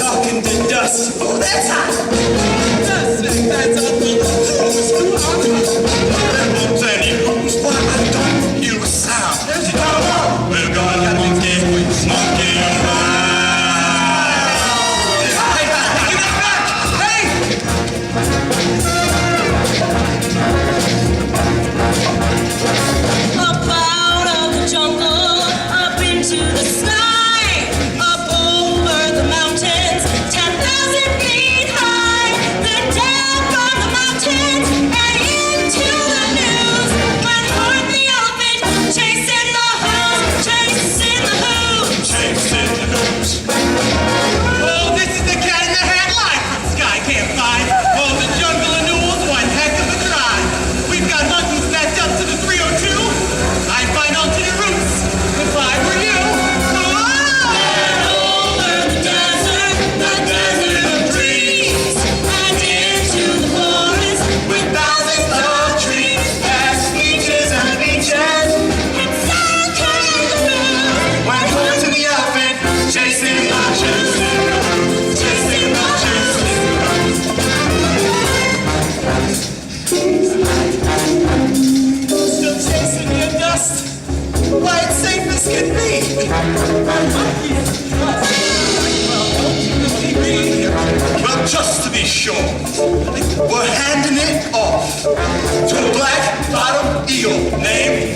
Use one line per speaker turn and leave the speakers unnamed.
darkened to dust. Oh, that's hot. That's up to the who's why I don't hear a sound. There's a power. Well, God, got me dead with monkey around. Hey, get that back! Hey!
Up out of the jungle, up into the sky, up over the mountains, 10,000 feet high, then down from the mountains and into the news. Went Hort the elephant, chasing the who's, chasing the who's.
Chasing the who's. Oh, this is the cat in the hat line from Sky Camp 5. Oh, the jungle and Newell's one heck of a drive. We've got monkeys backed up to the 302. I find alternate routes if I were you.
Over the desert of dreams, and into the forest with thousands of trees,
Past beaches and beaches.
and sound kangaroos.
Went Hort to the elephant, chasing my chasing my Still chasing your dust. Why, it's safe as can be. Well, just to be sure, we're handing it off to a black bottom eel named